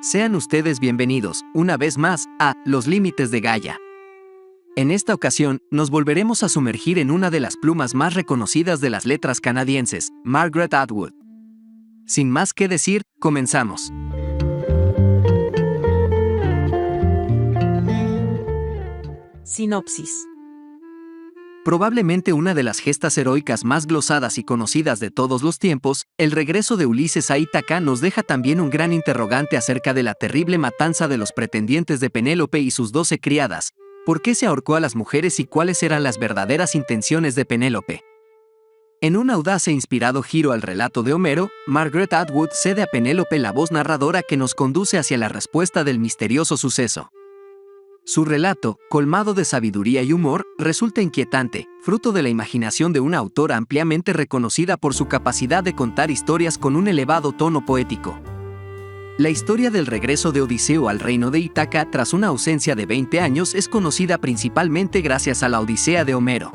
Sean ustedes bienvenidos, una vez más, a Los Límites de Gaia. En esta ocasión, nos volveremos a sumergir en una de las plumas más reconocidas de las letras canadienses, Margaret Atwood. Sin más que decir, comenzamos. Sinopsis. Probablemente una de las gestas heroicas más glosadas y conocidas de todos los tiempos, el regreso de Ulises a Ítaca nos deja también un gran interrogante acerca de la terrible matanza de los pretendientes de Penélope y sus 12 criadas. ¿Por qué se ahorcó a las mujeres y cuáles eran las verdaderas intenciones de Penélope? En un audaz e inspirado giro al relato de Homero, Margaret Atwood cede a Penélope la voz narradora que nos conduce hacia la respuesta del misterioso suceso. Su relato, colmado de sabiduría y humor, resulta inquietante, fruto de la imaginación de una autora ampliamente reconocida por su capacidad de contar historias con un elevado tono poético. La historia del regreso de Odiseo al reino de Ítaca tras una ausencia de 20 años es conocida principalmente gracias a la Odisea de Homero.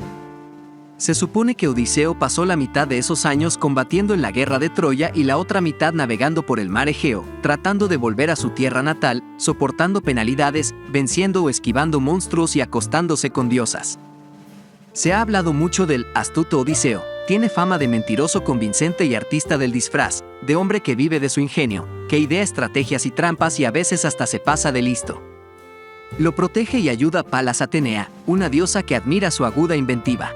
Se supone que Odiseo pasó la mitad de esos años combatiendo en la guerra de Troya y la otra mitad navegando por el mar Egeo, tratando de volver a su tierra natal, soportando penalidades, venciendo o esquivando monstruos y acostándose con diosas. Se ha hablado mucho del astuto Odiseo. Tiene fama de mentiroso convincente y artista del disfraz, de hombre que vive de su ingenio, que idea estrategias y trampas y a veces hasta se pasa de listo. Lo protege y ayuda Palas Atenea, una diosa que admira su aguda inventiva.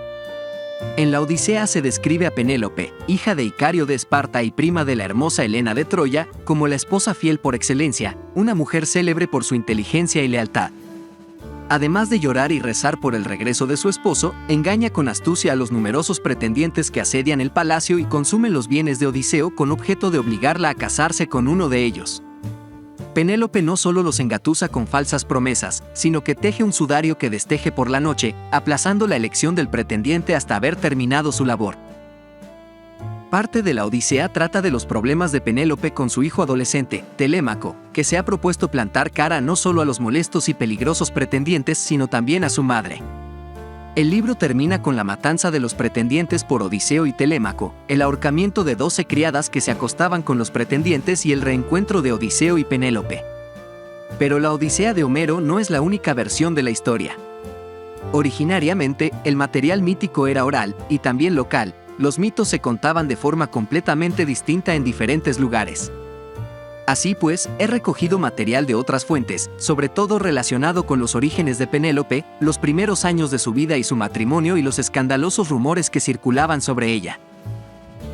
En la Odisea se describe a Penélope, hija de Icario de Esparta y prima de la hermosa Helena de Troya, como la esposa fiel por excelencia, una mujer célebre por su inteligencia y lealtad. Además de llorar y rezar por el regreso de su esposo, engaña con astucia a los numerosos pretendientes que asedian el palacio y consume los bienes de Odiseo con objeto de obligarla a casarse con uno de ellos. Penélope no solo los engatusa con falsas promesas, sino que teje un sudario que desteje por la noche, aplazando la elección del pretendiente hasta haber terminado su labor. Parte de la Odisea trata de los problemas de Penélope con su hijo adolescente, Telémaco, que se ha propuesto plantar cara no solo a los molestos y peligrosos pretendientes, sino también a su madre. El libro termina con la matanza de los pretendientes por Odiseo y Telémaco, el ahorcamiento de 12 criadas que se acostaban con los pretendientes y el reencuentro de Odiseo y Penélope. Pero la Odisea de Homero no es la única versión de la historia. Originariamente, el material mítico era oral y también local. Los mitos se contaban de forma completamente distinta en diferentes lugares. Así pues, he recogido material de otras fuentes, sobre todo relacionado con los orígenes de Penélope, los primeros años de su vida y su matrimonio y los escandalosos rumores que circulaban sobre ella.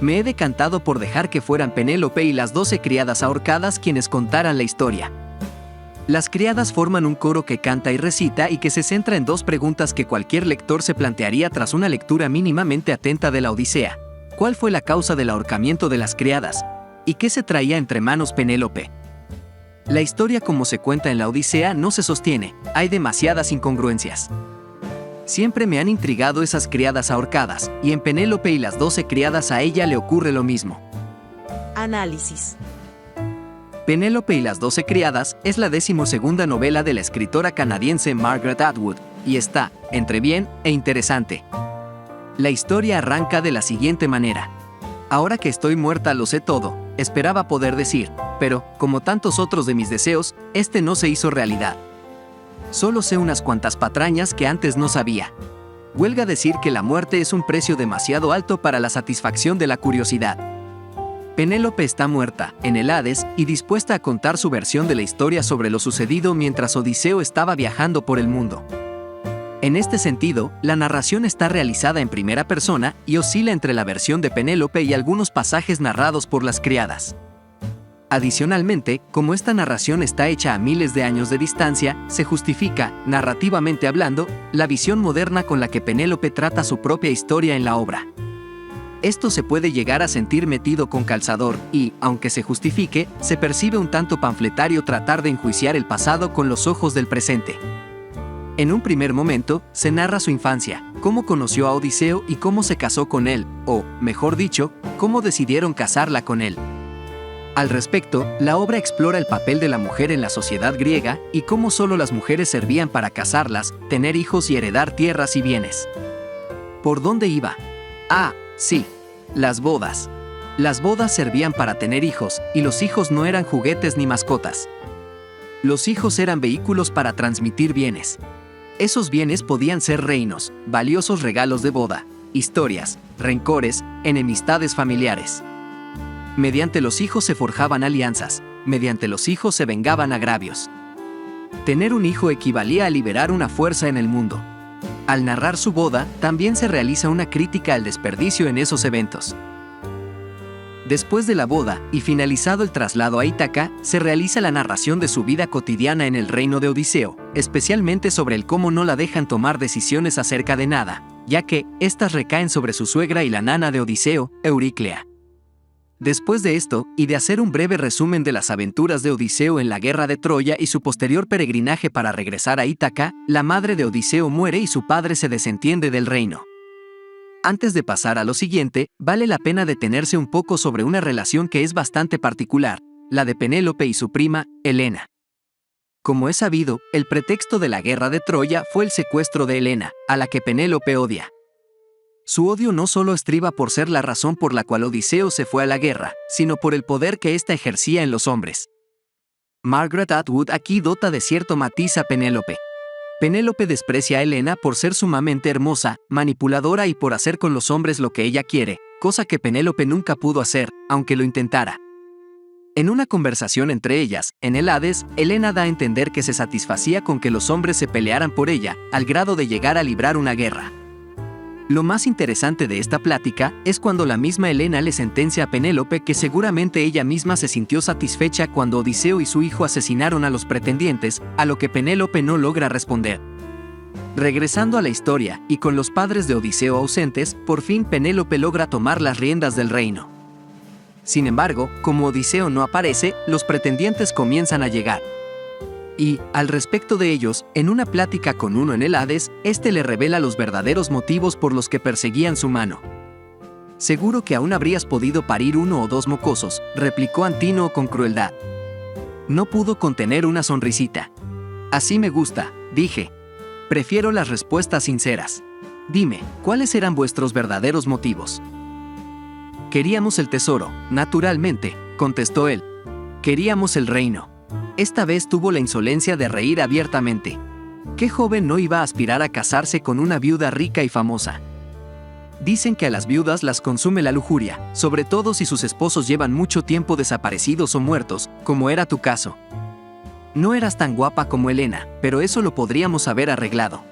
Me he decantado por dejar que fueran Penélope y las 12 criadas ahorcadas quienes contaran la historia. Las criadas forman un coro que canta y recita y que se centra en 2 preguntas que cualquier lector se plantearía tras una lectura mínimamente atenta de la Odisea. ¿Cuál fue la causa del ahorcamiento de las criadas? ¿Y qué se traía entre manos Penélope? La historia como se cuenta en la Odisea no se sostiene, hay demasiadas incongruencias. Siempre me han intrigado esas criadas ahorcadas, y en Penélope y las 12 criadas a ella le ocurre lo mismo. Análisis. Penélope y las 12 criadas es la 12ª novela de la escritora canadiense Margaret Atwood, y está, entre bien e interesante. La historia arranca de la siguiente manera. Ahora que estoy muerta lo sé todo, esperaba poder decir, pero, como tantos otros de mis deseos, este no se hizo realidad. Solo sé unas cuantas patrañas que antes no sabía. Huelga decir que la muerte es un precio demasiado alto para la satisfacción de la curiosidad. Penélope está muerta, en el Hades, y dispuesta a contar su versión de la historia sobre lo sucedido mientras Odiseo estaba viajando por el mundo. En este sentido, la narración está realizada en primera persona y oscila entre la versión de Penélope y algunos pasajes narrados por las criadas. Adicionalmente, como esta narración está hecha a miles de años de distancia, se justifica, narrativamente hablando, la visión moderna con la que Penélope trata su propia historia en la obra. Esto se puede llegar a sentir metido con calzador y, aunque se justifique, se percibe un tanto panfletario tratar de enjuiciar el pasado con los ojos del presente. En un primer momento, se narra su infancia, cómo conoció a Odiseo y cómo se casó con él, o, mejor dicho, cómo decidieron casarla con él. Al respecto, la obra explora el papel de la mujer en la sociedad griega y cómo solo las mujeres servían para casarlas, tener hijos y heredar tierras y bienes. ¿Por dónde iba? Ah, sí, las bodas. Las bodas servían para tener hijos, y los hijos no eran juguetes ni mascotas. Los hijos eran vehículos para transmitir bienes. Esos bienes podían ser reinos, valiosos regalos de boda, historias, rencores, enemistades familiares. Mediante los hijos se forjaban alianzas, mediante los hijos se vengaban agravios. Tener un hijo equivalía a liberar una fuerza en el mundo. Al narrar su boda, también se realiza una crítica al desperdicio en esos eventos. Después de la boda, y finalizado el traslado a Ítaca, se realiza la narración de su vida cotidiana en el reino de Odiseo, especialmente sobre el cómo no la dejan tomar decisiones acerca de nada, ya que éstas recaen sobre su suegra y la nana de Odiseo, Euríclea. Después de esto, y de hacer un breve resumen de las aventuras de Odiseo en la guerra de Troya y su posterior peregrinaje para regresar a Ítaca, la madre de Odiseo muere y su padre se desentiende del reino. Antes de pasar a lo siguiente, vale la pena detenerse un poco sobre una relación que es bastante particular, la de Penélope y su prima, Helena. Como es sabido, el pretexto de la guerra de Troya fue el secuestro de Helena, a la que Penélope odia. Su odio no solo estriba por ser la razón por la cual Odiseo se fue a la guerra, sino por el poder que ésta ejercía en los hombres. Margaret Atwood aquí dota de cierto matiz a Penélope. Penélope desprecia a Helena por ser sumamente hermosa, manipuladora y por hacer con los hombres lo que ella quiere, cosa que Penélope nunca pudo hacer, aunque lo intentara. En una conversación entre ellas, en el Hades, Helena da a entender que se satisfacía con que los hombres se pelearan por ella, al grado de llegar a librar una guerra. Lo más interesante de esta plática es cuando la misma Helena le sentencia a Penélope que seguramente ella misma se sintió satisfecha cuando Odiseo y su hijo asesinaron a los pretendientes, a lo que Penélope no logra responder. Regresando a la historia, y con los padres de Odiseo ausentes, por fin Penélope logra tomar las riendas del reino. Sin embargo, como Odiseo no aparece, los pretendientes comienzan a llegar. Y, al respecto de ellos, en una plática con uno en el Hades, este le revela los verdaderos motivos por los que perseguían su mano. «Seguro que aún habrías podido parir 1 o 2 mocosos», replicó Antínoe con crueldad. No pudo contener una sonrisita. «Así me gusta», dije. «Prefiero las respuestas sinceras. Dime, ¿cuáles eran vuestros verdaderos motivos?» «Queríamos el tesoro, naturalmente», contestó él. «Queríamos el reino». Esta vez tuvo la insolencia de reír abiertamente. ¿Qué joven no iba a aspirar a casarse con una viuda rica y famosa? Dicen que a las viudas las consume la lujuria, sobre todo si sus esposos llevan mucho tiempo desaparecidos o muertos, como era tu caso. No eras tan guapa como Helena, pero eso lo podríamos haber arreglado.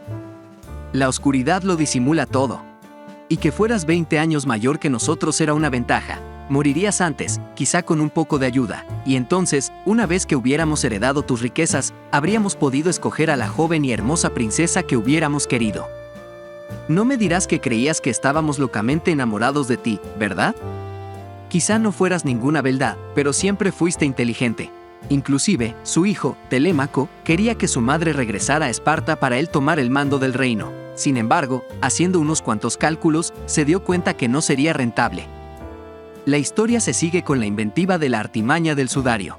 La oscuridad lo disimula todo. Y que fueras 20 años mayor que nosotros era una ventaja. Morirías antes, quizá con un poco de ayuda, y entonces, una vez que hubiéramos heredado tus riquezas, habríamos podido escoger a la joven y hermosa princesa que hubiéramos querido. No me dirás que creías que estábamos locamente enamorados de ti, ¿verdad? Quizá no fueras ninguna beldad, pero siempre fuiste inteligente. Inclusive, su hijo, Telémaco, quería que su madre regresara a Esparta para él tomar el mando del reino. Sin embargo, haciendo unos cuantos cálculos, se dio cuenta que no sería rentable. La historia se sigue con la inventiva de la artimaña del sudario.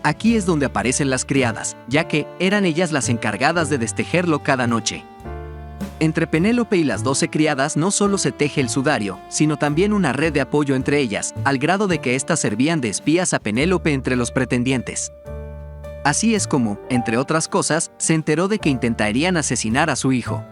Aquí es donde aparecen las criadas, ya que eran ellas las encargadas de destejerlo cada noche. Entre Penélope y las 12 criadas no solo se teje el sudario, sino también una red de apoyo entre ellas, al grado de que éstas servían de espías a Penélope entre los pretendientes. Así es como, entre otras cosas, se enteró de que intentarían asesinar a su hijo.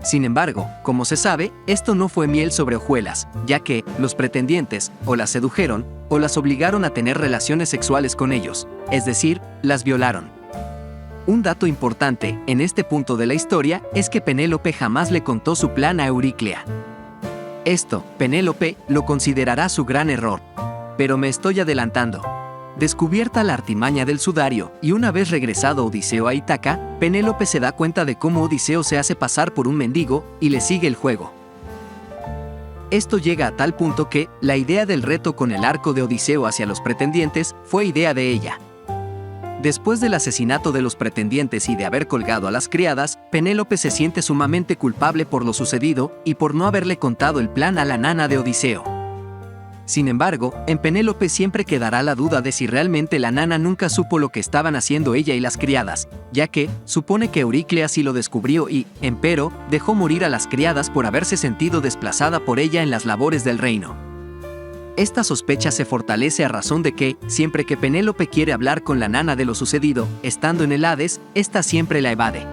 Sin embargo, como se sabe, esto no fue miel sobre hojuelas, ya que los pretendientes o las sedujeron o las obligaron a tener relaciones sexuales con ellos, es decir, las violaron. Un dato importante en este punto de la historia es que Penélope jamás le contó su plan a Euríclea. Esto, Penélope, lo considerará su gran error. Pero me estoy adelantando. Descubierta la artimaña del sudario, y una vez regresado Odiseo a Ítaca, Penélope se da cuenta de cómo Odiseo se hace pasar por un mendigo, y le sigue el juego. Esto llega a tal punto que, la idea del reto con el arco de Odiseo hacia los pretendientes, fue idea de ella. Después del asesinato de los pretendientes y de haber colgado a las criadas, Penélope se siente sumamente culpable por lo sucedido, y por no haberle contado el plan a la nana de Odiseo. Sin embargo, en Penélope siempre quedará la duda de si realmente la nana nunca supo lo que estaban haciendo ella y las criadas, ya que supone que Euríclea sí lo descubrió y, empero, dejó morir a las criadas por haberse sentido desplazada por ella en las labores del reino. Esta sospecha se fortalece a razón de que, siempre que Penélope quiere hablar con la nana de lo sucedido, estando en el Hades, ésta siempre la evade.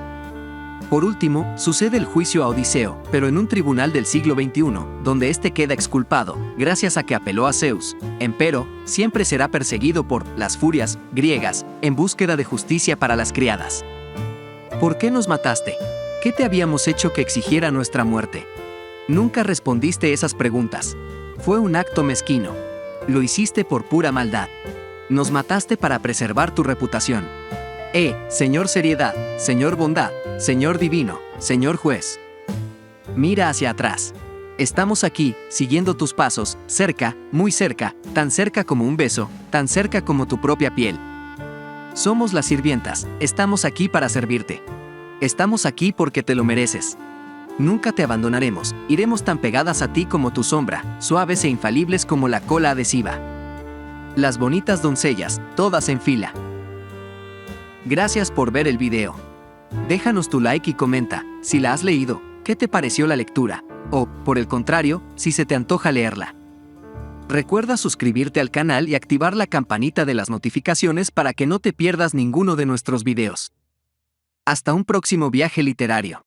Por último, sucede el juicio a Odiseo, pero en un tribunal del siglo XXI, donde éste queda exculpado, gracias a que apeló a Zeus. Empero, siempre será perseguido por las furias griegas, en búsqueda de justicia para las criadas. ¿Por qué nos mataste? ¿Qué te habíamos hecho que exigiera nuestra muerte? Nunca respondiste esas preguntas. Fue un acto mezquino. Lo hiciste por pura maldad. Nos mataste para preservar tu reputación. Señor seriedad, Señor bondad, Señor divino, Señor juez. Mira hacia atrás. Estamos aquí, siguiendo tus pasos, cerca, muy cerca, tan cerca como un beso, tan cerca como tu propia piel. Somos las sirvientas, estamos aquí para servirte. Estamos aquí porque te lo mereces. Nunca te abandonaremos, iremos tan pegadas a ti como tu sombra, suaves e infalibles como la cola adhesiva. Las bonitas doncellas, todas en fila. Gracias por ver el video. Déjanos tu like y comenta, si la has leído, qué te pareció la lectura, o, por el contrario, si se te antoja leerla. Recuerda suscribirte al canal y activar la campanita de las notificaciones para que no te pierdas ninguno de nuestros videos. Hasta un próximo viaje literario.